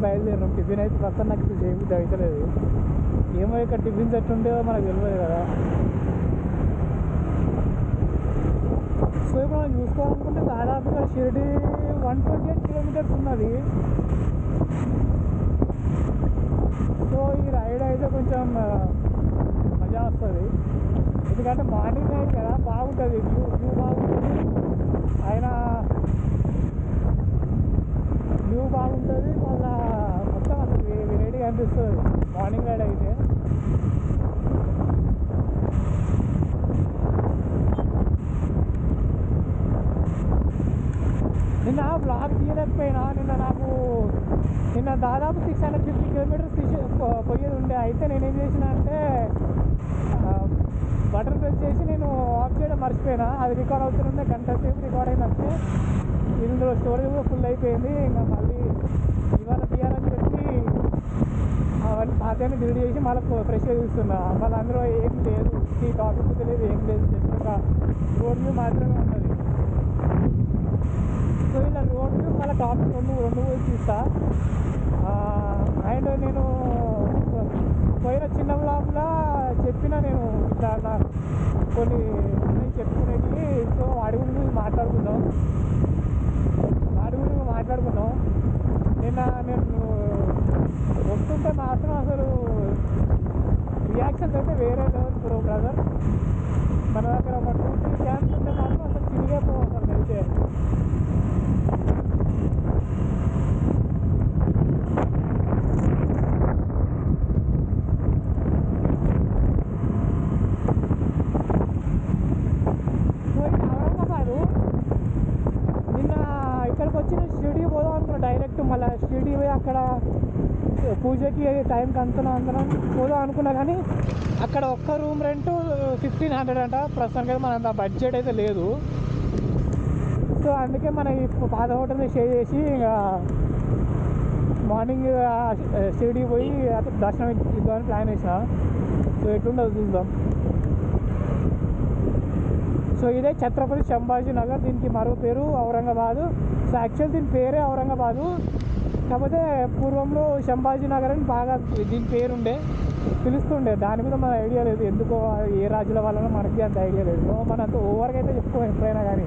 బయలుదేరినాం. Tiffin అయితే ప్రస్తుతం నాకు చేయబుద్ధి అవుతలేదు. ఏమో ఇక్కడ టిఫిన్స్ ఎట్లుంటాయో మనకు తెలియదు కదా. సో ఇప్పుడు మనం చూసుకోవాలనుకుంటే దాదాపుగా షిరిడి 128 కిలోమీటర్స్ ఉన్నది. సో ఈ రైడ్ అయితే కొంచెం మజా వస్తుంది. ఎందుకంటే మార్నింగ్ రైడ్ కదా, బాగుంటుంది, వ్యూ బాగుంటుంది. అయినా వ్యూ బాగుంటుంది, మళ్ళీ మొత్తం అసలు వెరైటీగా అనిపిస్తుంది మార్నింగ్ రైడ్ అయితే. నిన్న బ్లాగ్ తీయలేకపోయినా. నిన్న దాదాపు 650 కిలోమీటర్స్ పోయేది ఉండే. అయితే నేనేం చేసిన అంటే బటన్ ప్రెస్ చేసి నేను ఆఫ్ చేయడం మర్చిపోయినా. అది రికార్డ్ అవుతుండే, గంట సేపు రికార్డ్ అయిందంటే ఇందులో స్టోరేజ్ కూడా ఫుల్ అయిపోయింది. ఇంకా మళ్ళీ ఇవాళ తీయాలని చెప్పి అవన్నీ పాతని డిలీట్ చేసి మళ్ళీ ఫ్రెష్గా చూస్తున్నా. మళ్ళీ అందులో ఏం లేదు, ఈ టాపిక్ తెలియదు, ఏం లేదు, జస్ట్ ఒక రోడ్ వ్యూ మాత్రమే ఉన్నది. సో ఇలా రోడ్ వ్యూ మళ్ళీ టాపిక్ రెండు తీస్తా. అండ్ నేను పోయిన చిన్న బ్లాగ్లో చెప్పిన నేను ఇట్లా కొన్ని చెప్పుకునేవి. సో వాడి గురించి మాట్లాడుకుందాం. నిన్న నేను వస్తుంటే మాత్రం అసలు రియాక్షన్స్ అయితే వేరే లెవెల్ బ్రదర్. మన దగ్గర ఒక 2-3 క్యాన్స్ ఉంటే మాత్రం అసలు తిరిగే అసలు అయితే. షిరిడి పోదాం అనుకున్నా డైరెక్ట్. మళ్ళీ షిరిడి పోయి అక్కడ పూజకి టైంకి అందరం పోదాం అనుకున్నా. కానీ అక్కడ ఒక్క రూమ్ రెంట్ 1500 అంట. ప్రస్తుతానికి అయితే మన బడ్జెట్ అయితే లేదు. సో అందుకే మన ఈ పాత హోటల్ని స్టే చేసి ఇంకా మార్నింగ్ షిరిడి పోయి దర్శనం ఇద్దామని ప్లాన్ వేసిన. సో ఎట్లుండదు చూద్దాం. సో ఇదే ఛత్రపతి సంభాజీ నగర్. దీనికి మరో పేరు ఔరంగాబాదు. సో యాక్చువల్ దీని పేరే ఔరంగాబాదు, కాకపోతే పూర్వంలో సంభాజీ నగర్ అని బాగా దీని పేరుండే, పిలుస్తుండే. దాని మీద మన ఐడియా లేదు, ఎందుకో ఏ రాజుల వల్ల మనకి అంత ఐడియా లేదు. మన అంత ఓవర్గా అయితే చెప్పుకోం ఎప్పుడైనా కానీ.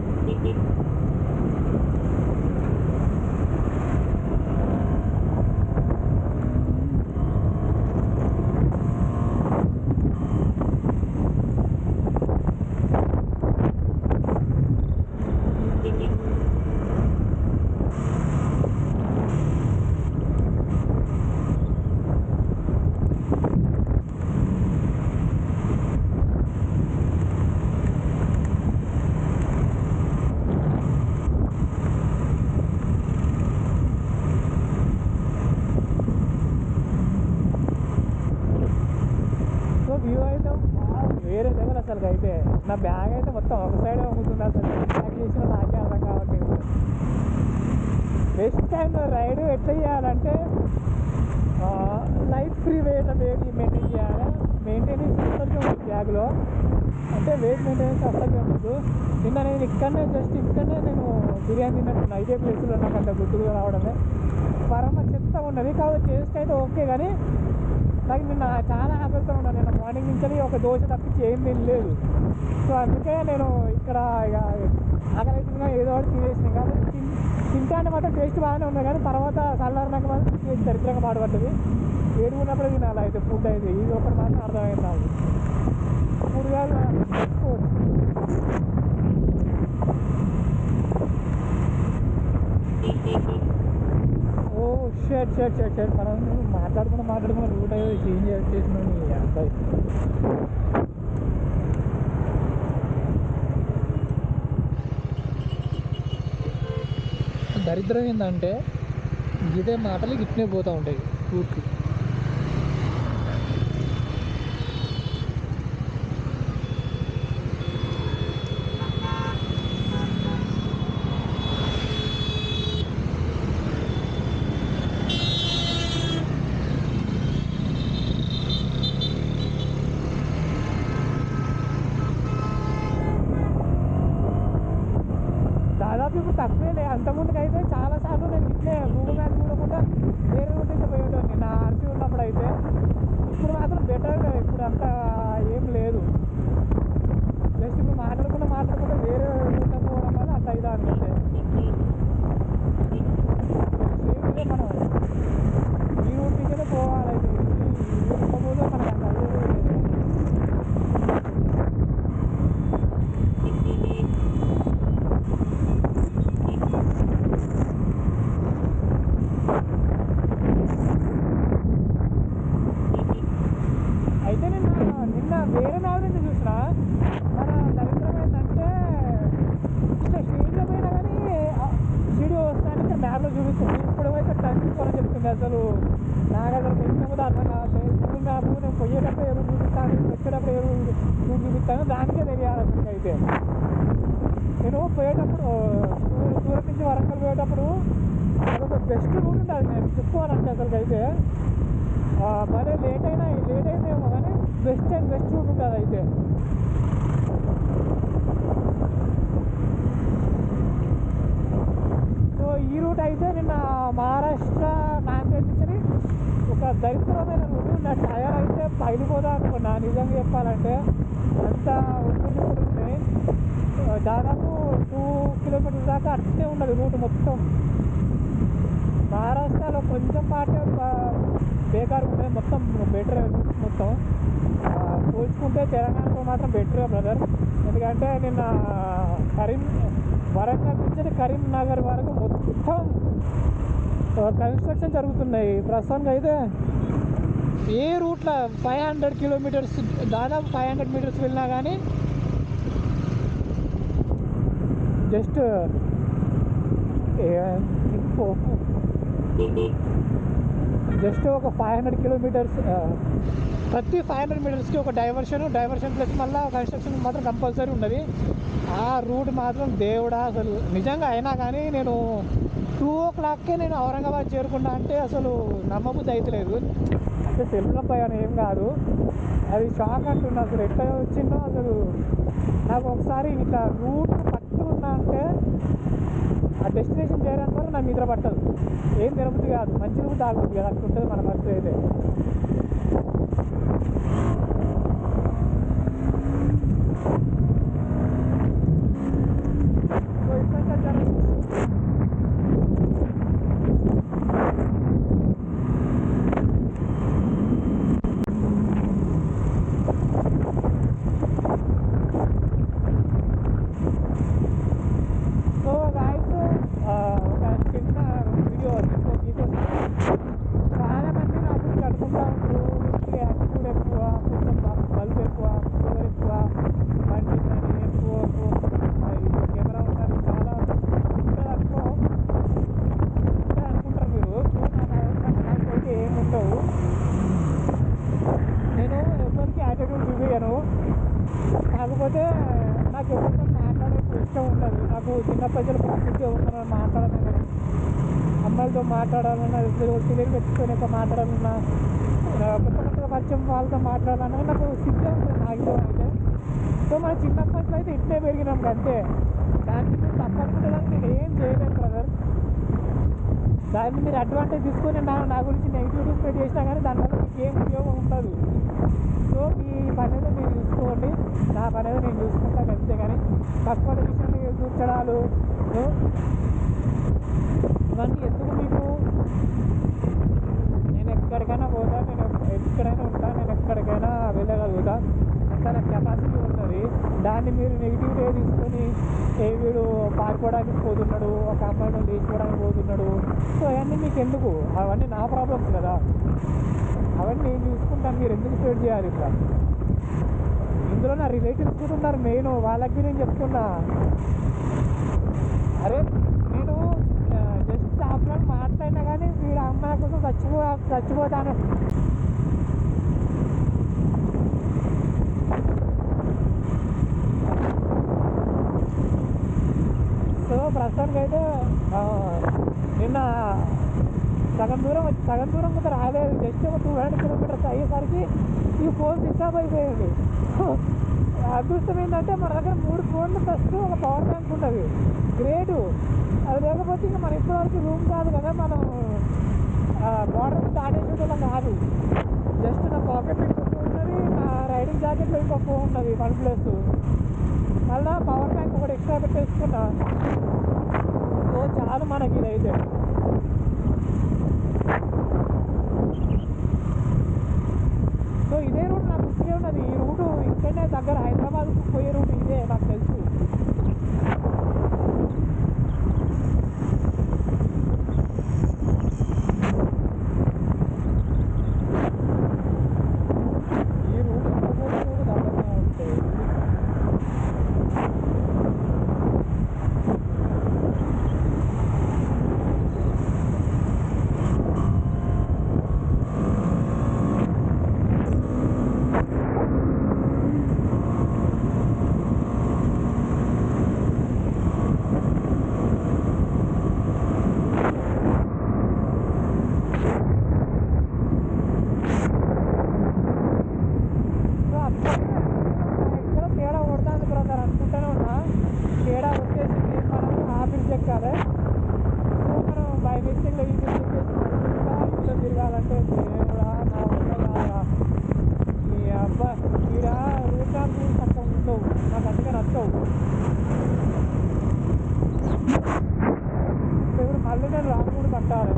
వ్యూ అయితే వేరే లెవెల్ అసలు. అయితే నా బ్యాగ్ అయితే మొత్తం ఒక సైడే వంగుతుంది. అసలు బ్యాగ్ చేసిన నాకే అర్థం కావట్లేదు. బెస్ట్ టైం రైడ్ ఎట్లా చేయాలంటే లైట్ ఫ్రీ వెయిట్ మెయింటైన్ చేయాలి. మెయింటెనెన్స్ అసలుకే ఉంటుంది బ్యాగ్లో, అంటే వెయిట్ మెయింటెనెన్స్ అసలుకే ఉండదు. నిన్న నేను ఇక్కడనే నేను బిర్యానీ తిన్నట్టున్నా ఇదే ప్లేస్లో. నాకు అంత గుర్తుగా రావడమే పరమ చెత్త ఉన్నది. కాబట్టి టేస్ట్ అయితే ఓకే, కానీ నాకు నిన్న చాలా ఆకలితో ఉన్నాను. నిన్న మార్నింగ్ నుంచి ఒక దోశ తప్పించి ఏం తినలేదు. సో అందుకే నేను ఇక్కడ ఇక ఆకలి అవుతుందిగా ఏదో ఒకటి తినేసినాయి. కాబట్టి తింటే మాత్రం టేస్ట్ బాగానే ఉంది, కానీ తర్వాత చల్లారినాక మాత్రం దరిద్రంగా పాడుపడుతుంది. వేడుకున్నప్పుడే తినాలి అయితే ఫుడ్ అయితే. ఇది ఒకటి మాత్రం అర్థమైంది నాకు. కూరగాయలు తీసుకోవచ్చు. ఓ షర్ట్ మనం మాట్లాడుకున్న రూట్ అయ్యో చేంజ్ చేసినాను ఈ అబ్బాయి. దరిద్రం ఏంటంటే ఇదే మాటలు గిట్నే పోతూ ఉంటాయి పూర్తి. దాదాపు ఇప్పుడు తక్కువేలే. అంతకుముందుకు అయితే చాలాసార్లు నేను ఇట్లే గూగుల్ మ్యాప్ చూడకుండా వేరే రూట్ వేరే మ్యాప్ నుంచి చూసిన మన దరిద్రం ఏంటంటే ఇట్లా స్ట్రీట్లో పోయినా కానీ వీడియో వస్తానికి మ్యాప్లో చూపిస్తుంది. ఇప్పుడు అయితే టచ్ అని చెప్తుంది. అసలు నాకు అసలు కొంచెం కూడా అర్థం కావట్లేదు. గూగుల్ మ్యాప్ నేను పోయేటప్పుడు ఏ రూట్ చూపిస్తాను, వచ్చేటప్పుడు ఏ రూట్ చూపిస్తాను, దానికే తెలియాలి. అసలు అయితే నేను పోయేటప్పుడు సూరత్ నుంచి వరంగల్ పోయేటప్పుడు అదొక బెస్ట్ రూట్ ఉంటుంది. నేను చెప్పుకోవాలంటే అసలు అయితే భలే లేట్ అయిందేమో కానీ బెస్ట్ రూట్ ఉంటుంది అయితే. సో ఈ రూట్ అయితే నిన్న మహారాష్ట్ర నాందేడ్ నుంచి ఒక దరిద్రమైన రూటు. నా టైర్ అయితే పగిలిపోదా అనుకున్నా నిజంగా చెప్పాలంటే. అంత ఒత్తిడి ఉన్నాయి. దాదాపు 2 కిలోమీటర్ల దాకా అట్టే ఉన్నది రూట్ మొత్తం. మహారాష్ట్రలో కొంచెం పాటే బేకారు ఉన్నాయి, మొత్తం బెటర్ మొత్తం. పోల్చుకుంటే తెలంగాణలో మాత్రం బెటరే బ్రదర్. ఎందుకంటే నిన్న వరంగల్ నుంచి కరీంనగర్ వరకు మొత్తం కన్స్ట్రక్షన్ జరుగుతున్నాయి ప్రస్తుతానికి అయితే. ఏ రూట్లో 500 కిలోమీటర్స్ దాదాపు 500 మీటర్స్ వెళ్ళినా కానీ జస్ట్ ఒక 500 కిలోమీటర్స్, ప్రతి 500 మీటర్స్కి ఒక డైవర్షన్ ప్లస్ మళ్ళీ కన్స్ట్రక్షన్ మాత్రం కంపల్సరీ ఉన్నది. ఆ రూట్ మాత్రం దేవుడా అసలు నిజంగా. అయినా కానీ నేను 2 o'clockకే నేను ఔరంగాబాద్ చేరుకున్నా అంటే అసలు నమ్మబుద్ధి అవుతలేదు. అంటే సెల్ఫ్లో పోయాను ఏం కాదు, అది షాక్ అంటున్నా. అసలు ఎట్లా వచ్చిందో అసలు నాకు ఒకసారి ఇట్లా రూట్ పట్టుకున్నా అంటే ఆ డెస్టినేషన్ చేయడానికి వరకు నాకు నిద్ర పట్టదు, ఏం తినబుద్ధి కాదు, మంచి రూట్ తాగబుద్ధి కదా, అట్లా ఉంటుంది మన పరిస్థితి అయితే. సో ఇట్లా జరుగుతుంది. సో గాయ్స్ ఒక చిన్న వీడియో మీకు చాలా మంది నా గురించి అనుకుంటా ఉంటారు, వీటికి యాటిట్యూడ్ ఎక్కువ, కొంచెం బల్బ్ ఎక్కువ, పవర్ ఎక్కువ, బండి కానీ ఎక్కువ కెమెరా ఉండాలి, చాలా ఉంటుంది అనుకుంటారు మీరు. సో నాకైతే ఏముండవు. నేను ఎవరికి యాటిట్యూడ్ చూపించను. కాకపోతే నాకు ఎవరితో మాట్లాడే ఇష్టం ఉండదు. నాకు చిన్నప్పటి నుంచి పరిస్థితి ఎవరితో మాట్లాడాలన్నా, అమ్మాయిలతో మాట్లాడాలన్నా, తెలియని వ్యక్తితో మాట్లాడాలన్నా, కొత్త పరిచయం వాళ్ళతో మాట్లాడాలన్నా నాకు సిద్ధం ఉంటుంది నాకు అయితే. సో మన చిన్నప్పట్లో అయితే ఇట్లే పెరిగినాం అంతే. దానికి మీరు తప్పనుకుంటుందని నేను ఏం చేయలేను బ్రదర్. దాన్ని మీరు అడ్వాంటేజ్ తీసుకొని నా గురించి నెగిటివిటీ స్ప్రెడ్ చేసినా కానీ దానివల్ల మీకు ఏం ఉపయోగం ఉండదు. సో మీ పని అయితే మీరు చూసుకోండి, నా పని అయితే నేను చూసుకుంటాను అంతే. కానీ తక్కువ విషయాన్ని చూర్చడాలు ఇవన్నీ ఎందుకు మీకు? నేను ఎక్కడికైనా పోతా, నేను ఎక్కడైనా ఉంటాను, నేను ఎక్కడికైనా వెళ్ళగలుగుతా, అంత నాకు కెపాసిటీ ఉన్నది. దాన్ని మీరు నెగిటివిటీగా తీసుకొని ఏ వీడు పారిపోవడానికి పోతున్నాడు, ఒక అమ్మాయిని లేచిపోవడానికి పోతున్నాడు, సో అవన్నీ మీకు ఎందుకు? అవన్నీ నా ప్రాబ్లమ్స్ కదా, అవన్నీ నేను చూసుకుంటాను. మీరు ఎందుకు స్ప్రెడ్ చేయాలి ఇట్లా? ఇందులో నా రిలేటివ్స్ కూడా ఉన్నారు మెయిన్, వాళ్ళకి నేను చెప్తున్నా. అరే నేను జస్ట్ ఆఫ్లైన్ మాట్లాడినా కానీ వీడు అమ్మాయి కోసం చచ్చిపోతాను. సో ప్రస్తుతానికి అయితే నిన్న సగం దూరం కూడా రాలేదు. జస్ట్ ఒక 200 కిలోమీటర్స్ అయ్యేసరికి ఈ ఫోన్ స్విచ్ ఆఫ్ అయిపోయింది. అదృష్టం ఏంటంటే మన దగ్గర 3 ఫోన్లు ఫస్ట్ ఒక పవర్ బ్యాంక్ ఉంటుంది, గ్రేటు. అది లేకపోతే ఇంకా మన ఇప్పటివరకు రూమ్ కాదు కదా, మనం బార్డర్ దాటేసేటోళ్ళం కాదు. జస్ట్ నా పాకెట్లో ఇంకో ఫోన్ ఉన్నది, నా రైడింగ్ జాకెట్లో ఇంకో ఫోన్ ఉన్నది OnePlus, మళ్ళీ పవర్ బ్యాంక్ ఒకటి ఎక్స్ట్రా పెట్టేసుకున్నా. సో చాలు మనకి ఇదైతే. సో ఇదే రూట్ నాకు గుర్తుకే ఉన్నది. ఈ రూటు ఇక్కడనే దగ్గర హైదరాబాద్కు పోయే రూట్ ఇదే నాకు తెలుసు. ఈ రూట్ అంటే దేవుడా నా వల్ల కాదురా. ఈ అబ్బా ఈడ రూట్ మ్యాప్ తక్కువ ఉండవు, నాకు అందుకే నచ్చవు. ఇప్పుడు మళ్ళీ నేను రాంగ్ కూడా కట్టాలి.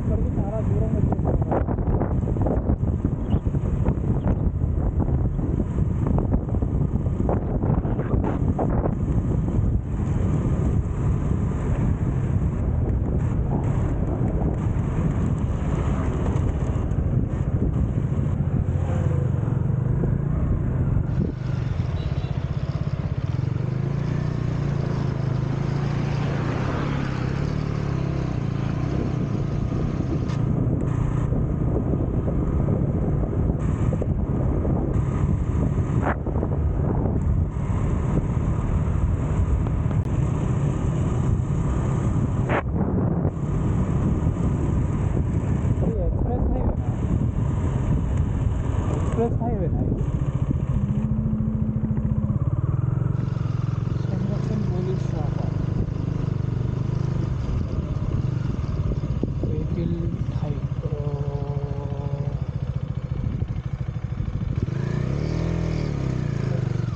ఇప్పటికీ చాలా దూరం వచ్చేసాను. ఎక్స్ప్రెస్ హైవేనా ఇది? సంరక్షణ పోలీస్ శాఖ వెహికల్ టైప్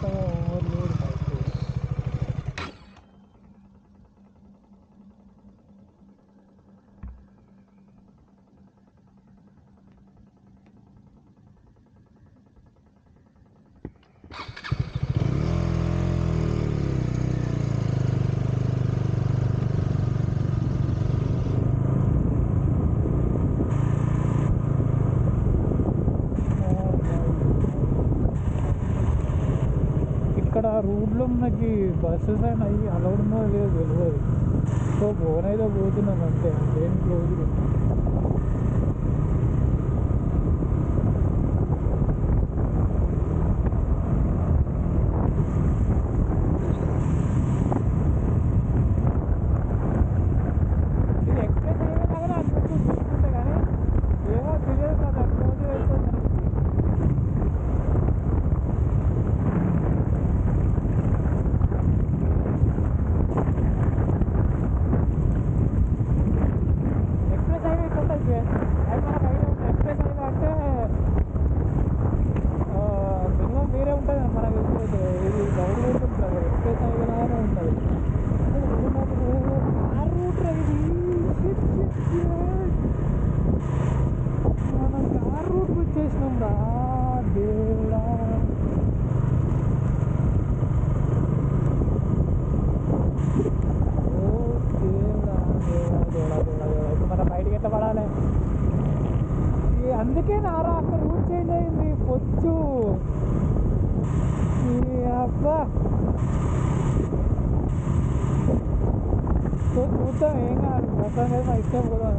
ఓవర్లోడ్ హైవేస్. ఇక్కడ రూట్లో మనకి బస్సెస్ అయినా అవి అలౌడ్ ఉన్నదో లేదో తెలియదు. సో ఫోన్ అయితే పోతున్నాను అంతే, ఏం క్లోజ్. ఇది ఎక్స్ప్రెస్ హైవే లాగానే అనిపిస్తుంది చూసుకుంటే, కానీ ఏమో తెలియదు కదా, క్లోజ్ అవుతుంది. ఎక్స్ప్రెస్ హైవే ఇట్లా ఉంటుంది, అది మనకు ఐడియా ఉంటుంది. ఎక్స్ప్రెస్ హైవే అంటే మినిమం వేరే ఉంటుంది మనకు తెలిసి. ఇది గౌడ్ కొడుతుంటుంది, ఎక్స్ప్రెస్ హైవే లాగానే ఉంటుంది. కార్ రూట్ ఇది, మనం కార్ రూట్కి వచ్చేసినాం రా దేవుడా. ఓ దేవుడా దేవుడా దేవుడా దేవుడా దేవుడా. ఇప్పుడు మనం బయటికి ఎట్లా పడాలి? అందుకే నారా అక్కడ రూట్ చేంజ్ అయింది పొచ్చు. అబ్బా సో చూద్దాం, ఏం కాదు. మొత్తం మీద మా ఇష్టం పోదాం.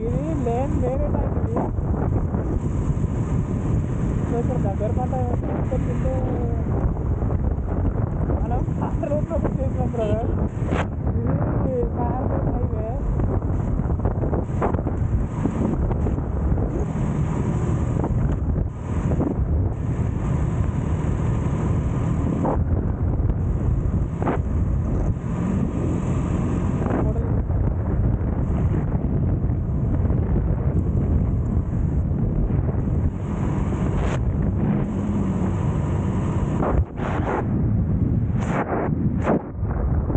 ఇది లేన్ వేరే టైం ఇది. సో ఇక్కడ దగ్గర పంట వస్తుంటే మనం కార్ రూట్లో వచ్చేసినాం బ్రదర్. ఇది కార్ రూట్ హైవే.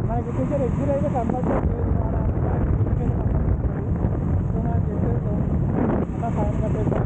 మనకి టీచర్ ఎగ్జిట్ అయితే కంపల్సరీ లేదు వాడాలి. సో మనం చెప్పేస్తాం అలా ఫైన్ కట్టేస్తాం.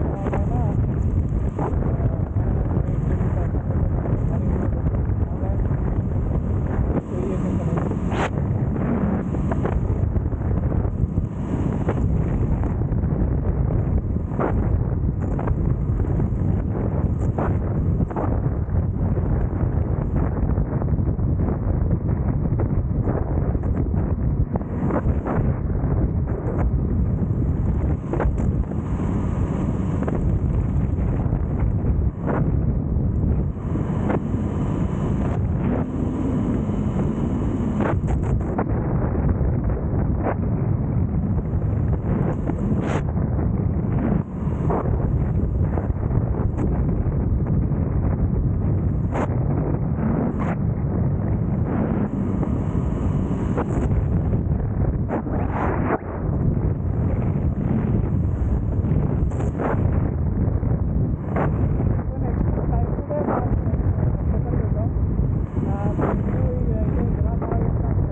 నెక్స్ట్ టైం కూడా ఎక్కడికి వెళ్దాం. ముందు అయితే జరా బాగా ఇస్తాను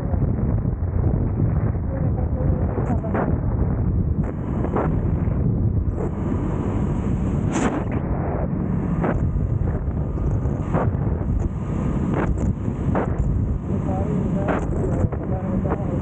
ఒకసారి ఇలా వెళ్దాం.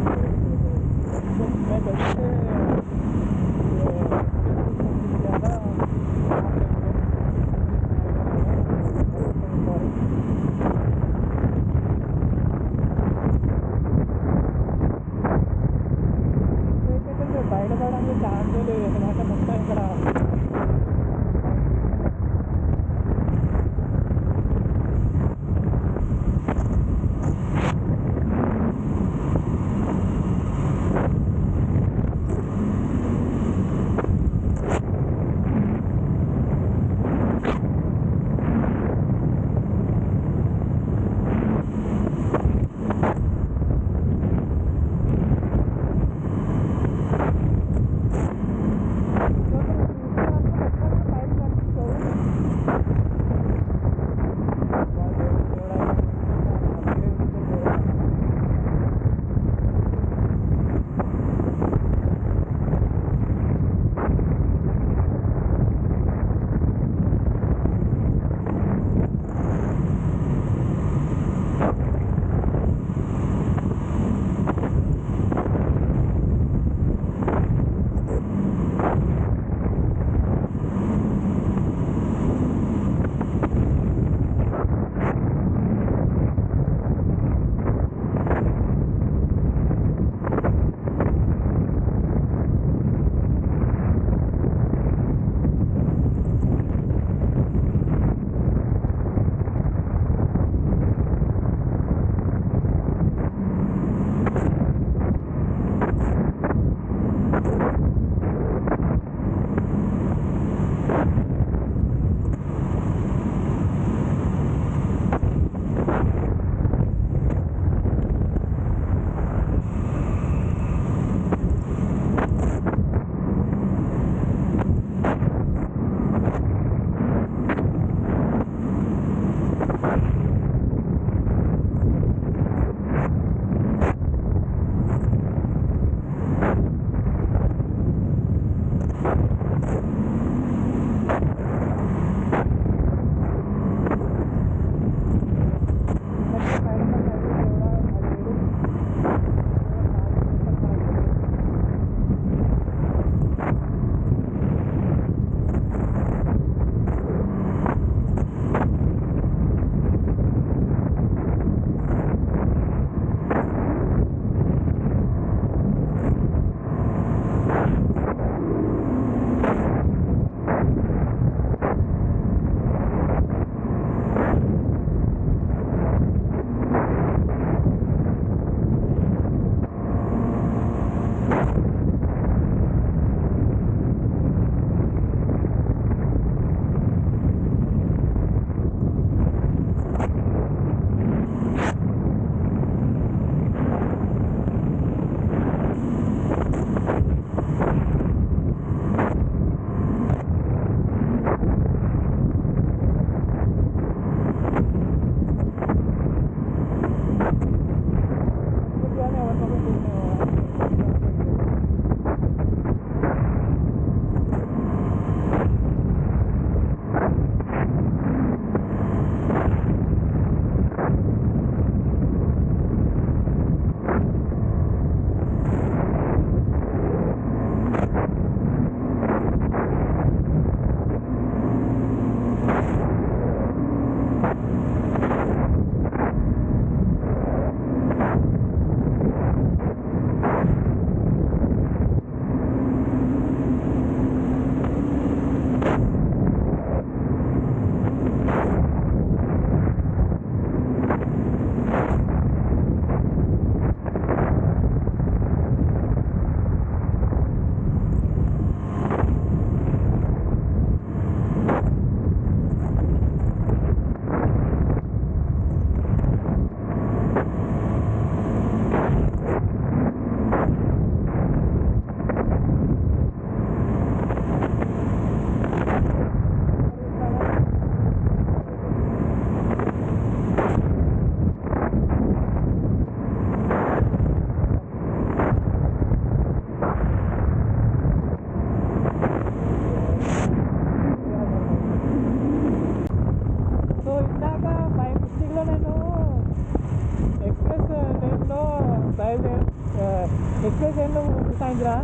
ఎక్స్ప్రెస్ ట్రైన్లో సాయంత్రం.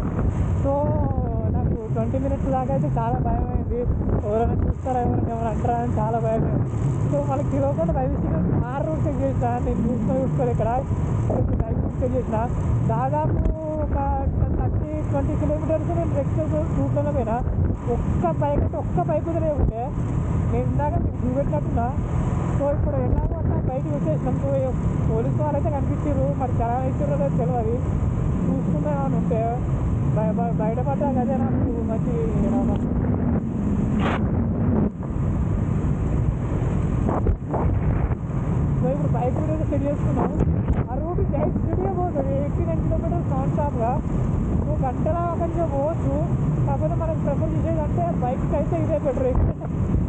సో నాకు 20 minutes దాకా అయితే చాలా భయం అయింది. ఎవరైనా చూస్తారా, ఎవరైనా అంటారా అని చాలా భయం అయింది. సో మనకి తెలియకుండా బై మిస్టేక్గా 6 routes చెక్ చేసిన. నేను చూసుకోలేదు ఇక్కడ బైక్ చెక్ చేసిన. దాదాపు ఒక 30-20 kilometers నేను రెగ్యులర్ రూట్లోనే పోయినా. ఒక్క బైక్ అంటే ఒక్క బైక్ కుదిరే ఉంటే నేను ఇందాక మీకు చూపెట్టినట్టున్నా. సో ఇప్పుడు ఎలాగో అట్లా బయటకు వచ్చేసినాం. సో పోలీసు వాళ్ళు అయితే కనిపించారు, మరి చలానా ఇచ్చారో లేదో తెలియదు. చూసుకుందామని ఉంటే బయటపడ్డా అదే నాకు మంచి సో ఇప్పుడు బైక్ కూడా సెట్ చేసుకున్నాం. ఆ రూట్ డైరెక్ట్ స్టడీగా పోతుంది 89 kilometers నాన్ స్టాప్గా. సో గంటలా కొంచెం పోవచ్చు. కాకపోతే మనకు ప్రిఫర్ చేసేది అంటే బైక్కి అయితే ఇదే బెటర్.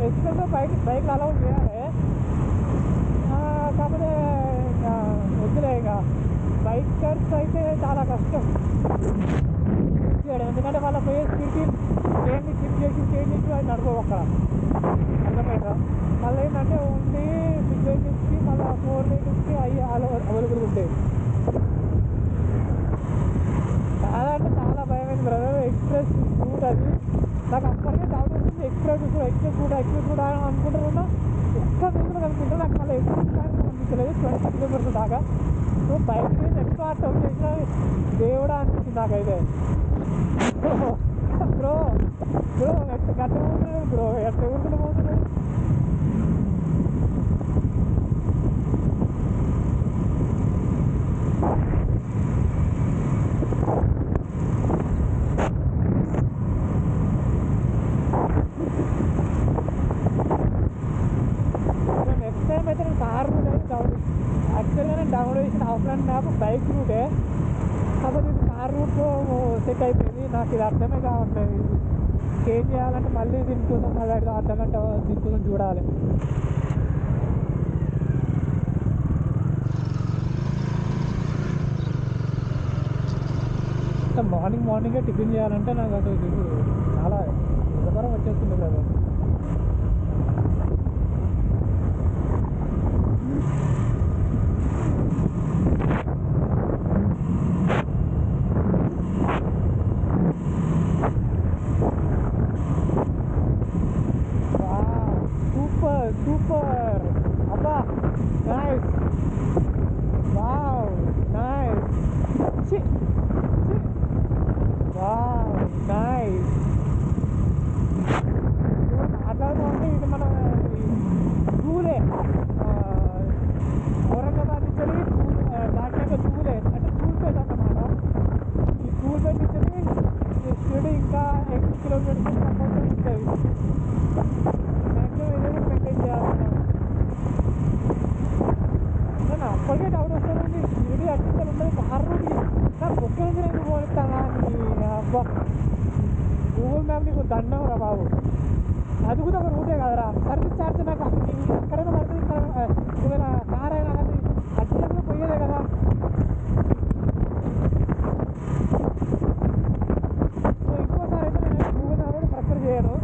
ఎక్స్ప్రెస్గా బైక్ అలౌ చేయాలి. కాకపోతే ఇంకా వద్దులే, ఇక బైకర్స్ అయితే చాలా కష్టం చేయడం. ఎందుకంటే వాళ్ళ పోయే స్పీడ్కి ట్రైన్ని స్కిప్ చేసి అది నడపవు అక్కడ, అర్థమైందా? మళ్ళీ ఏంటంటే ఓన్లీ 6 vehiclesకి మళ్ళీ 4 vehiclesకి అవి అవైలబుల్గా ఉంటాయి. చాలా అంటే చాలా భయమైంది బ్రదర్. ఎక్స్ప్రెస్ రూట్ అది నాకు అప్పటికే డౌట్ వస్తుంది. ఎక్స్ప్రెస్ రూట్ అనుకుంటున్నా. ఒక్క వెహికల్ కనుకుంటే నాకు మళ్ళీ ఎక్స్ప్రెస్ అనిపించలేదు 20 kilometers దాకా. సో బైక్ మీద ఎక్కువ టౌన్ చేసిన దేవుడా అనిపించింది నాకైతే. బ్రో గట్ట పోతున్నాడు బ్రో, ఎట్లా ఊరుకుని పోతున్నాడు. నెక్స్ట్ టైం అయితే నేను కార్ రూట్ అయితే యాక్చువల్గా నేను డౌన్లోడ్ చేసిన ఆఫ్లైన్ మ్యాప్ బైక్ రూటే. కాకపోతే ఇది కార్ రూట్ సెట్ అయిపోయింది. నాకు ఇది అర్థమే కావట్లేదు. చేంజ్ చేయాలంటే మళ్ళీ దీనికోసం మళ్ళీ అర్ధగంట దీనికోసం చూడాలి. మార్నింగే టిఫిన్ చేయాలంటే నాకు అసలు ఇప్పుడు చాలా నిజపరం వచ్చేస్తుంది కదా. సూపర్ అబ్బా, nice, wow nice, wow nice. మాట్లాడుతూ ఉంటే ఇది మన టూలే ఔరంగాబాద్ నుంచి దాటాక టూలే అంటే టూల్పేట అన్నమాట. ఈ టూల్పేట నుంచి షిరిడి ఇంకా 8 kilometers కంపల్సరీ ఉంటుంది. మ్యాక్సిమం ఏదైనా మెయింటైన్ చేయాలన్నమాట. నేను అప్పటికే డౌట్ వస్తుంది, షిరిడి అట్లా ఉంటుంది కార్ రూట్కి నాకు ఒక్క నుంచి నేను పోతానా అని. అబ్బా గూగుల్ మ్యాప్ నీకు దండం రా బాబు. అది కూడా ఒక రూటే కదరా. సర్వీస్ ఛార్జ్ నాకు ఎక్కడైనా పడుతుంది. ఇక్కడ ఒకవేళ కార్ అయినా కానీ అడ్జస్ట్లో పోయేదే కదా. సో ఇంకోసారి అయితే నేను గూగుల్ మ్యాప్ అయితే ప్రిఫర్ చేయను.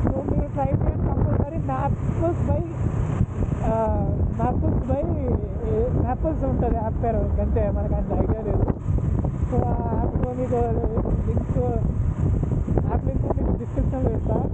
సో మీరు ట్రై చేయండి కంపల్సరీ. మ్యాప్స్ ఉంటుంది యాప్ పేరు, అంతే. మనకు అంత ఐడియా లేదు. సో ఆ యాప్ మీకు యాప్ లింక్ మీకు డిస్క్రిప్షన్లో ఇస్తాను.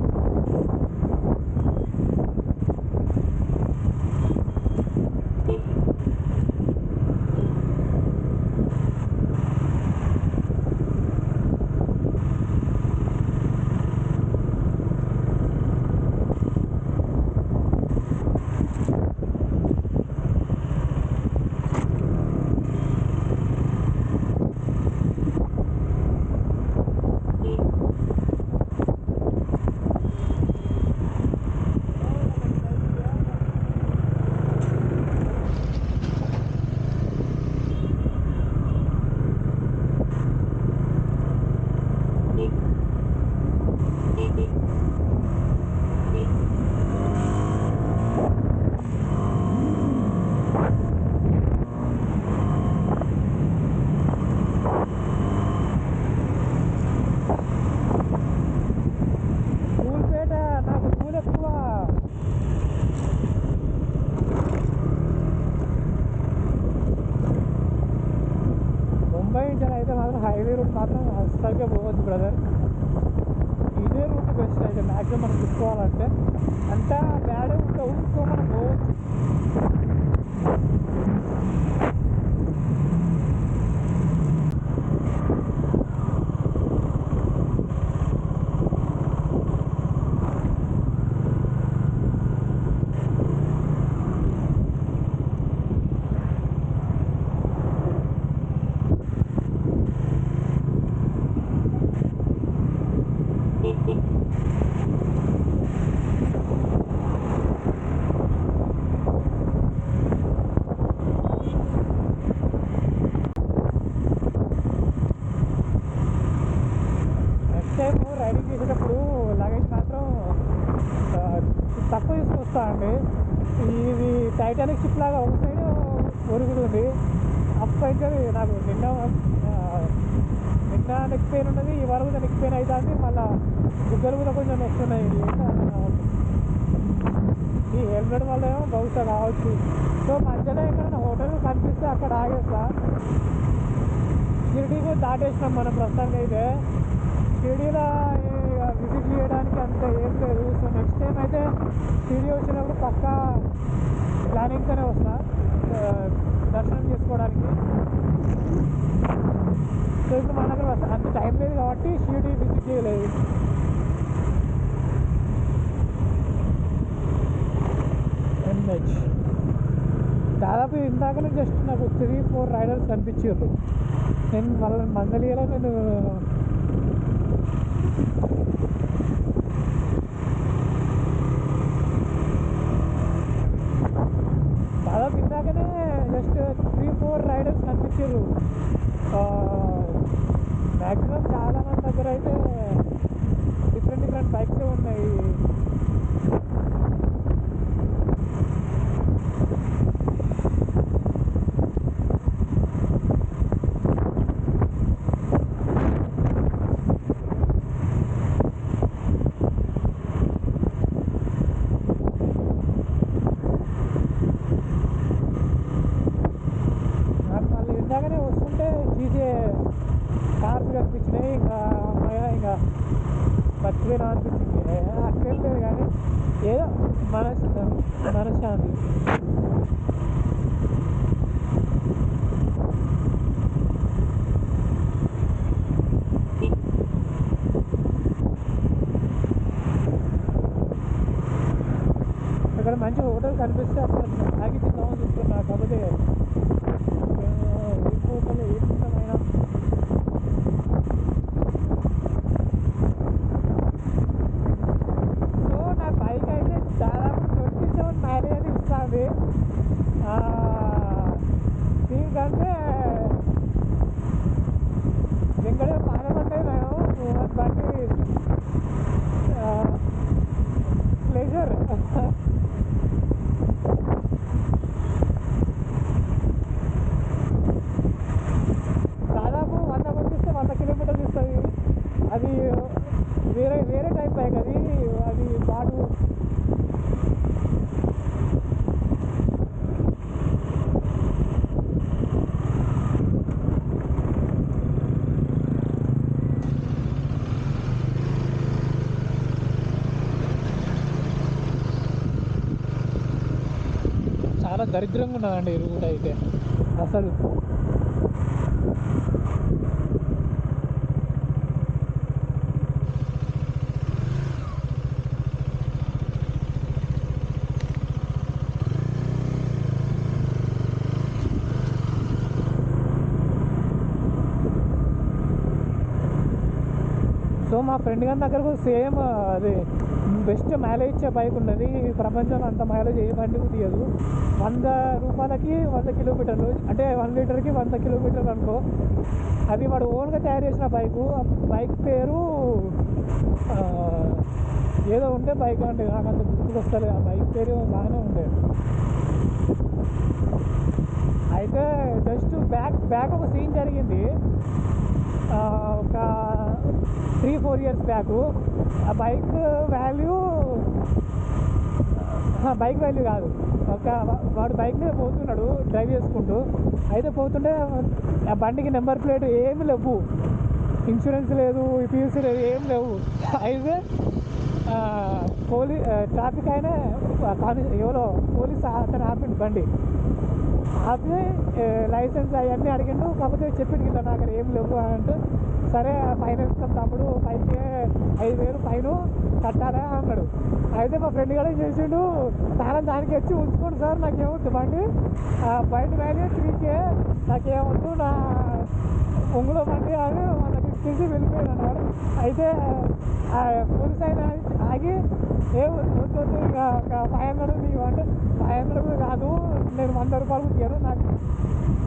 ముంబై నుంచి అయితే మాత్రం హైవే రూట్ మాత్రం అస్సలుగా పోవద్దు బ్రదర్. ఇదే రూట్ బెస్ట్ అయితే మ్యాక్సిమం మనం చూసుకోవాలంటే. అంతా బ్యాడే ఉండవు, సో మనం పోవచ్చు. రైడింగ్ చేసేటప్పుడు లగేజ్ మాత్రం తక్కువ తీసుకొస్తా అండి. ఇది టైటానిక్ షిప్ లాగా ఒక సైడ్ ఒరుగుతుంది. అప్ అయితే నాకు నిన్న నెక్ పెయిన్ ఉన్నది, ఈ వరకు నెక్ పెయిన్ అవుతుంది. మళ్ళీ బుగ్గలు కూడా కొంచెం వస్తున్నాయి. ఈ హెల్మెట్ వల్ల ఏమో బహుశా కావచ్చు. సో మధ్యలో ఎక్కడైనా హోటల్ కనిపిస్తే అక్కడ ఆగేస్తా. షిరిడీ కూడా దాటేసినాం మనం ప్రస్తుతానికి అయితే. షిరిడీలో విజిట్ చేయడానికి అంత ఏం లేదు. సో నెక్స్ట్ టైం అయితే షిరిడీ వచ్చినప్పుడు పక్కా ప్లానింగ్తోనే వస్తా దర్శనం చేసుకోవడానికి. సో ఇప్పుడు మన దగ్గర అంత టైం లేదు కాబట్టి షిరిడీ విజిట్ చేయలేదు. ఎన్హెచ్ దాదాపు ఇందాకనే జస్ట్ నాకు 3-4 రైడర్స్ కనిపించారు. నేను వాళ్ళని మందలియాలో నేను దాదాపు ఇందాకనే జస్ట్ 3-4 రైడర్స్ కనిపించారు. మ్యాక్సిమం చాలామంది దగ్గర అయితే డిఫరెంట్ బైక్సే ఉన్నాయి. ఇందాకనే వస్తుంటే జీజే కార్స్ కనిపించినాయి. ఇంకా బతికినా అనిపించింది. అట్లేం లేదు కానీ ఏదో మనశ్శాంతి. ఇక్కడ మంచి హోటల్ కనిపిస్తే అక్కడ ఆగి తిందామని చూస్తున్నా. కాకపోతే హోటల్ ఏ విధమైన సో నా బైక్ అయితే దాదాపు 27 మైలేజ్ ఇస్తుంది. దీనికంటే వెంకటే పానపడ్డాయి మేము బండి ప్లెజర్. దాదాపు 100 పంపిస్తే 100 కిలోమీటర్లు ఇస్తుంది. అది వేరే టైప్ బైక్. అది వాడు చాలా దరిద్రంగా ఉన్నదండి ఈ రూట్ అయితే అసలు. సో మా ఫ్రెండ్ గారి దగ్గర కూడా సేమ్ అది బెస్ట్ మైలేజ్ ఇచ్చే బైక్ ఉన్నది. ప్రపంచంలో అంత మైలేజ్ ఏ బండికి తీయదు. 100 రూపాయలకి 100 కిలోమీటర్లు, అంటే 1 లీటర్కి 100 కిలోమీటర్లు అనుకో. అది వాడు ఓన్గా తయారు చేసిన బైకు. ఆ బైక్ పేరు ఏదో ఉండే బైక్ అంటే నాకు అంత గుర్తుకు వస్తుంది. ఆ బైక్ పేరు బాగానే ఉండే. అయితే జస్ట్ బ్యాక్ ఒక సీన్ జరిగింది ఒక 3-4 ఇయర్స్ బ్యాక్. ఆ బైక్ వాల్యూ బైక్ వాల్యూ కాదు, వాడు బైక్ మీద పోతున్నాడు డ్రైవ్ చేసుకుంటూ, అయితే పోతుంటే ఆ బండికి నెంబర్ ప్లేట్ ఏమి లేవు, ఇన్సూరెన్స్ లేదు, పీయూసీ లేదు, ఏం లేవు. అయితే ట్రాఫిక్ అయినా ఎవరో పోలీస్ అతను ఆపిండు బండి, ఆపి లైసెన్స్ అవన్నీ అడిగిండు. కాకపోతే చెప్పిండు ఇలా నా దగ్గర ఏం లేవు అని అంటే, సరే ఫైన్ వేస్తాం తమ్ముడు, పైకి 5,000 ఫైన్ కట్టాలా అన్నాడు. అయితే మా ఫ్రెండ్ కూడా ఏం చేసిండు, దానికి వచ్చి ఉంచుకోండి సార్, నాకేమవుతుంది బండి వాల్యూ 3K, నాకేమవుతుంది నా ఒంగులో బండి అని వాళ్ళకి ఇచ్చేసి వెళ్ళిపోయాడు అన్నమాట. అయితే పోలీస్ ఆయన ఆగి వద్దు ఇక 500 నీవు అంటే, 500 కాదు, నేను 100 రూపాయలు ఇచ్చాను,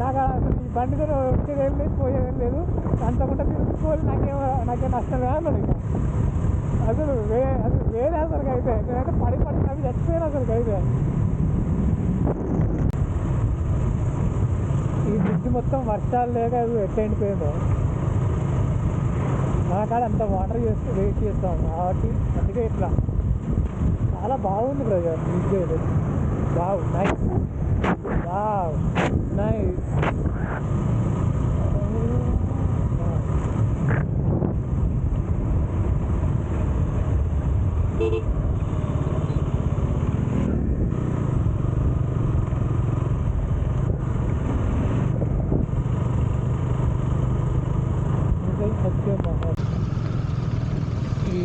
నాకు అసలు ఈ బండితో వచ్చేది ఏం లేదు, పోయేది ఏం లేదు, అంతకుండా తీసుకోవాలి, నాకేం నష్టం లేదు అన్నాడు. ఇక అసలు వేరే అసలు అయితే నేనైతే పడి అవి చచ్చిపోయాను అసలు అయితే. ఈ బ్రిడ్జ్ మొత్తం వర్షాలు లేక అది ఎట్లా ఎండిపోయిందో, మా కాడ అంత వాటర్ వెయిట్ చేస్తాం కాబట్టి అందుకే ఇట్లా. చాలా బాగుంది బ్రదర్ బ్రిడ్జ్ అయితే, నైస్, నైస్. ఈ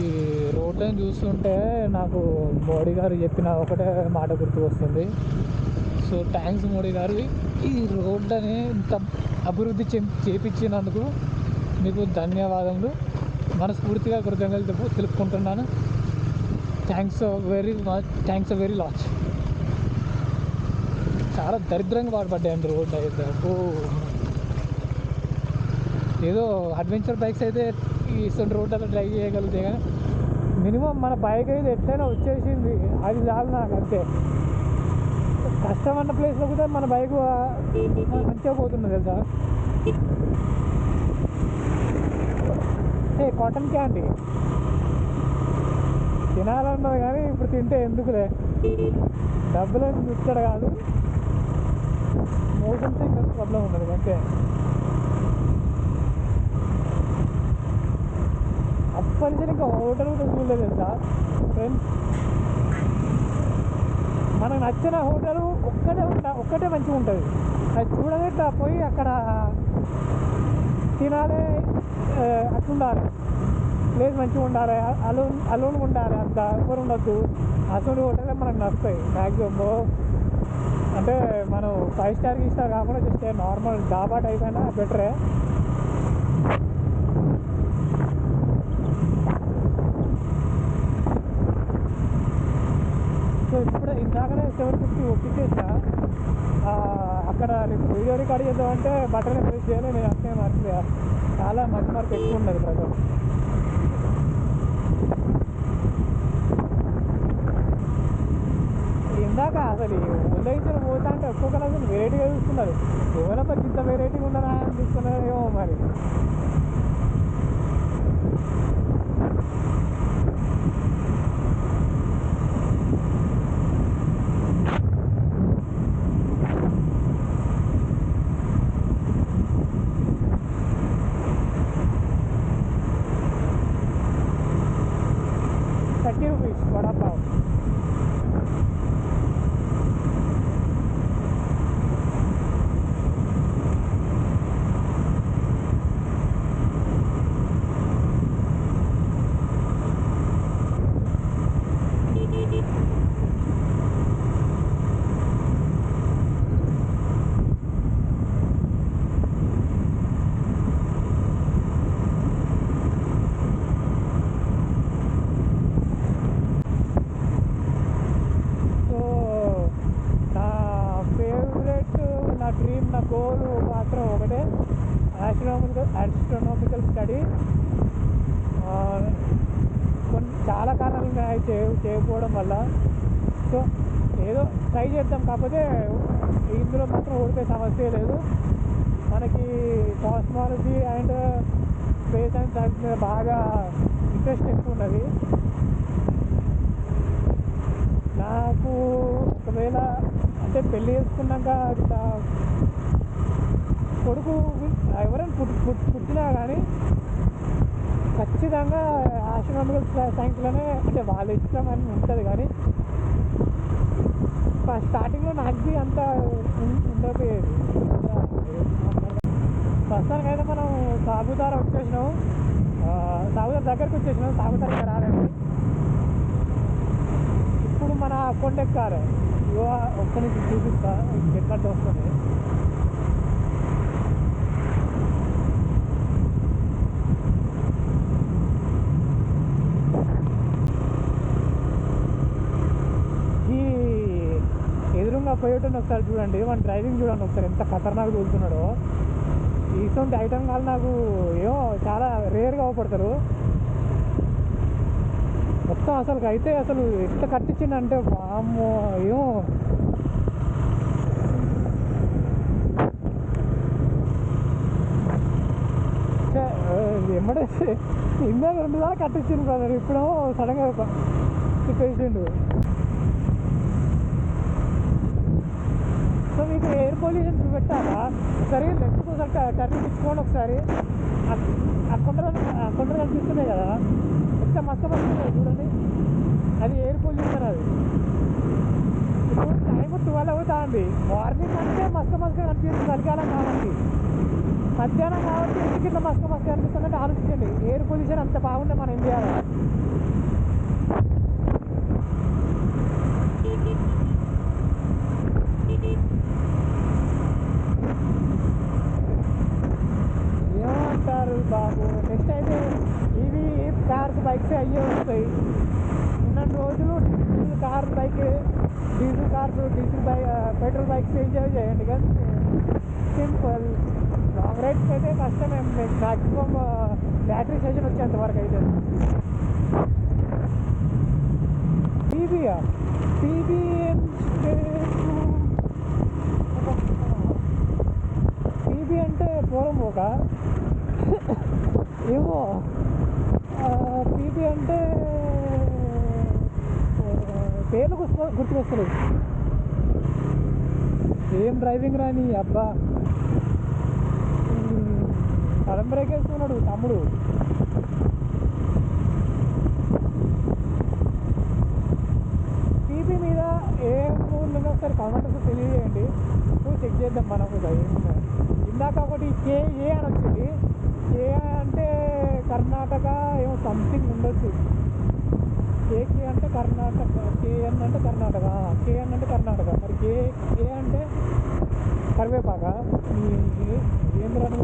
రోడ్లను చూస్తుంటే నాకు మోడీ గారు చెప్పిన ఒకటే మాట గుర్తుకు వస్తుంది. సో థ్యాంక్స్ మోడీ గారు, ఈ రోడ్లని ఇంత అభివృద్ధి చేపించినందుకు మీకు ధన్యవాదములు, మనస్ఫూర్తిగా కృతజ్ఞతలు తెలుపుకుంటున్నాను. Thanks very latch. చాలా దరిద్రంగా పాడుపడ్డాయండి రోడ్ అయితే. ఏదో అడ్వెంచర్ బైక్స్ అయితే ఈ రోడ్లలో డ్రైవ్ చేయగలిగితే, కానీ మినిమం మన బైక్ అయితే ఎట్లయినా వచ్చేసింది, అది చాలు నాకు అంతే. కష్టమన్న ప్లేస్లో కూడా మన బైక్ మంచిగా పోతుంది తెలుసా. కాటన్ క్యాండీ తినాలన్నది కానీ ఇప్పుడు తింటే ఎందుకులే, డబ్బులని చూస్తాడు కాదు, మోషన్తో ఇంకా ప్రాబ్లం ఉండదు అంతే. అప్పటి నుంచి ఇంకా హోటల్ కూడా చూడలేదు తెలుసా ఫ్రెండ్స్. మనకు నచ్చిన హోటల్ ఒక్కటే మంచిగా ఉంటుంది, అది చూడగట్లా పోయి అక్కడ తినాలి, అట్లుండాలి, ప్లేస్ మంచిగా ఉండాలి, అలోన్గా ఉండాలి, అంత ఎవరు ఉండద్దు. అసలు హోటలే మనకు నచ్చుతాయి మ్యాక్సిమం. అంటే మనం 5 స్టార్ కాకుండా జస్ట్ నార్మల్ డాబా టైప్ అయినా బెటరే. సో ఇప్పుడు ఇందాకనే 750 ఒప్పించేసిన, అక్కడ వీడియో రికార్డ్ చేద్దామంటే బటన్ ప్రెస్ చేయాలి, నేను అట్లే మర్చిపోయా. చాలా మంచి మార్క్ ఎక్కువ ఉన్నది ప్రజలు. ఇందాక అసలు ఉదయించిన పోతా అంటే ఒక్కొక్కరు అసలు వెరైటీగా చూస్తున్నారు, ఎవరబ్బా ఇంత వెరైటీగా ఉండనా అని చూస్తున్నారేమో మరి. ₹30 వడాపావ్. నా గోల్ మాత్రం ఒకటే, ఆస్ట్రోనామికల్ స్టడీ. చాలా కారణాలు ఉన్నాయి చేయకపోవడం వల్ల. సో ఏదో ట్రై చేద్దాం, కాకపోతే ఇందులో మాత్రం ఓడిపోయే సమస్య లేదు. మనకి cosmology and space and science మీద బాగా ఇంట్రెస్ట్ ఎక్కువ ఉన్నది. నాకు ఒకవేళ అంటే పెళ్ళి చేసుకున్నాక ఇట్లా కొడుకు ఎవరైనా పుట్టినా కానీ ఖచ్చితంగా ఆస్ట్రానమికల్ సైన్స్లోనే అంటే వాళ్ళ ఇష్టం అని ఉంటుంది. కానీ స్టార్టింగ్లో నాకు అంత ఉండకపోయేది. ప్రస్తుతానికి అయితే మనం సాగుతార వచ్చేసినాం, సాగుతార దగ్గరికి వచ్చేసినాం. సాగుతార ఇంకా రాలేదు. ఇప్పుడు మన కొండ ఎక్కాలి. ఇవో ఒక్క నుంచి చూపిస్తా ఎట్లంటే వస్తుంది. ఈ ఎదురుగా పోయేటోని ఒకసారి చూడండి, మన డ్రైవింగ్ చూడండి ఒకసారి ఎంత ఖతర్నాక్ తోలుతున్నాడో. ఇటువంటి ఐటమ్ కాదు నాకు ఏమో చాలా రేర్గా అవపడతారు. మొత్తం అసలు అయితే అసలు ఎంత కట్టించిందంటే వామ్మో ఏమో. ఎమ్మడే ఇందాక 2 సార్లు కట్టించింది బ్రదర్, ఇప్పుడు సడన్గా తిప్పేసిండు. సో మీకు ఎయిర్ పొల్యూషన్ పెట్టాలా ఒకసారి లెఫ్ట్కి ఒకసారి టర్నింగ్ ఇచ్చుకోండి. ఒకసారి ఆ కొండలు కనిపిస్తున్నాయి కదా, ఎంత మస్తు వస్తున్నాయి చూడండి. అది ఎయిర్ పొల్యూషన్. అది ఇప్పుడు టైం 12 అవుతుంది. మార్నింగ్ అంటే మస్తు కనిపిస్తుంది చలికాలం కాబట్టి. మధ్యాహ్నం కాబట్టి ఎందుకు ఇట్లా మస్తు కనిపిస్తుందంటే ఆలోచించండి. ఎయిర్ పొల్యూషన్ అంత బాగుండే మన ఇండియాలో. ఏమంటారు బాబు, నెక్స్ట్ అయితే ఇవి కార్స్ బైక్స్ అయ్యే వస్తాయి. ఉన్న రోజులు car bike diesel cars petrol bikes enjoy చేయండి. కానీ సింపుల్ లాంగ్ రైడ్స్కి అయితే కష్టమే. మ్యాక్సిమం బ్యాటరీ సెషన్ వచ్చేంత వరకు అయితే. పీబీ అంటే పూర్వం ఒక ఏమో పీబీ అంటే పేర్లు గుర్తుకొస్తుంది. ఏం డ్రైవింగ్ రాని అబ్బా. సడన్ బ్రేక్ వేసుకున్నాడు తమ్ముడు. పీబీ మీద ఏం ఊళ్ళో ఒకసారి కామెంట్స్ తెలియజేయండి, చెక్ చేద్దాం మనం కూడా ఏమున్నా. ఇందాక ఒకటి కేఏ అని వచ్చింది. కే అంటే కర్ణాటక ఏమో సంథింగ్ ఉండొచ్చు. కేకే అంటే కర్ణాటక, కేఎన్ అంటే కర్ణాటక, కేఎన్ అంటే కర్ణాటక. మరి కే అంటే కరివేపాక. ఏం రాను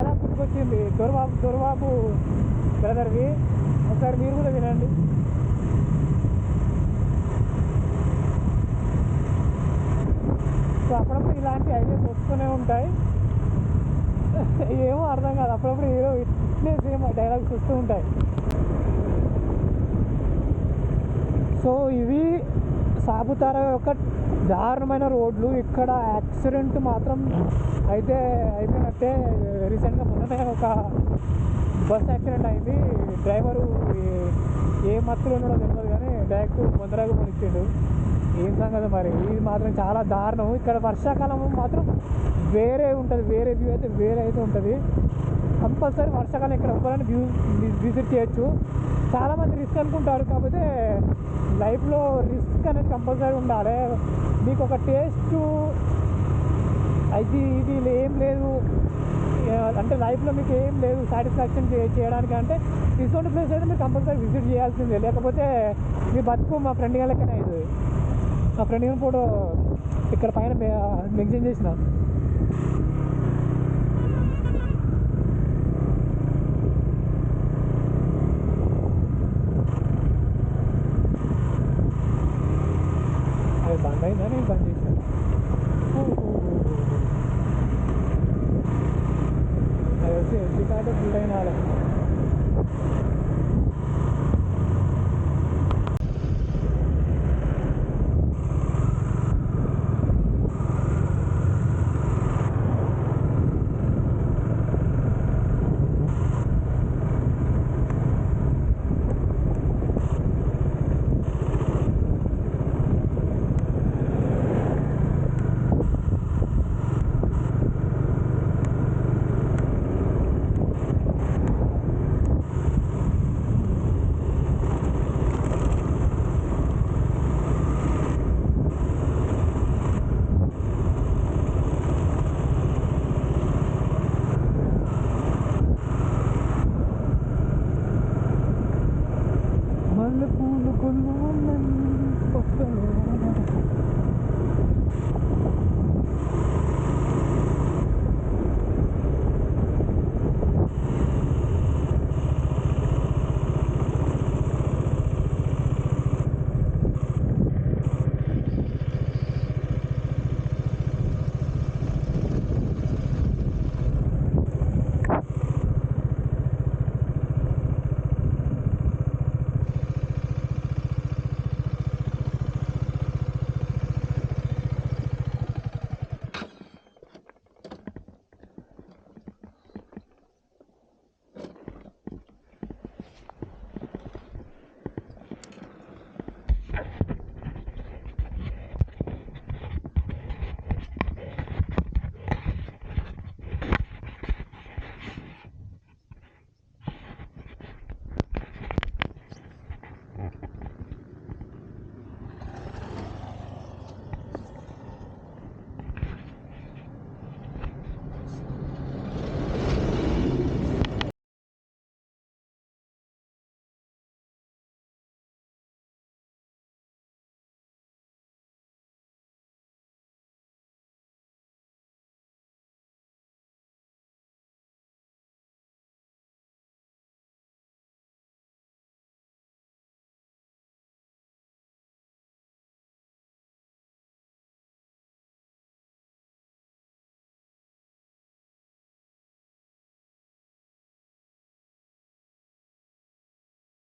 అలా గుర్తుకొచ్చింది. దొరబాబు బ్రదర్వి ఒకసారి మీరు కూడా వినండి. సో అప్పుడప్పుడు ఇలాంటి ఐడియాస్ వస్తూనే ఉంటాయి. ఏమో అర్థం కాదు, అప్పుడప్పుడు ఏదో ఇట్లే సేమ్ డైలాగ్స్ వస్తూ ఉంటాయి. సో ఇవి సాపుతారా యొక్క దారుణమైన రోడ్లు. ఇక్కడ యాక్సిడెంట్ మాత్రం అయిపోయినట్టే. రీసెంట్గా మొన్ననే ఒక బస్ యాక్సిడెంట్ అయింది. డ్రైవరు ఏ మత్తులో ఉన్నాడో తెలియదు కానీ డైరెక్ట్ తొందరగా కొనిచ్చిండు. ఏం సంగతి మరి, ఇది మాత్రం చాలా దారుణం. ఇక్కడ వర్షాకాలం మాత్రం వేరే ఉంటుంది, వేరే వ్యూ అయితే వేరే అయితే ఉంటుంది. కంపల్సరీ వర్షాకాలం ఇక్కడ ఒక్కరైనా విజిట్ చేయొచ్చు. చాలామంది రిస్క్ అనుకుంటారు, కాకపోతే లైఫ్లో రిస్క్ అనేది కంపల్సరీ ఉండాలి. మీకు ఒక టేస్ట్ అది ఇది ఏం లేదు అంటే లైఫ్లో మీకు ఏం లేదు సాటిస్ఫాక్షన్ చేయడానికి అంటే ఇటువంటి ప్లేస్ అయితే మీరు కంపల్సరీ విజిట్ చేయాల్సిందే. లేకపోతే మీ బతుకు మా ఫ్రెండ్ గారికైనా అవుతుంది. మా ఫ్రెండ్ గారి ఫోటో ఇక్కడ పైన మెన్షన్ చేసిన. అది బంద్ అయిందా, నేను బంద్ చేశాను. అది వచ్చి ఎస్డి కార్డు ఫుల్ టైం రాలే. పూలు కొల్లు ఉన్నాయి పక్కలో.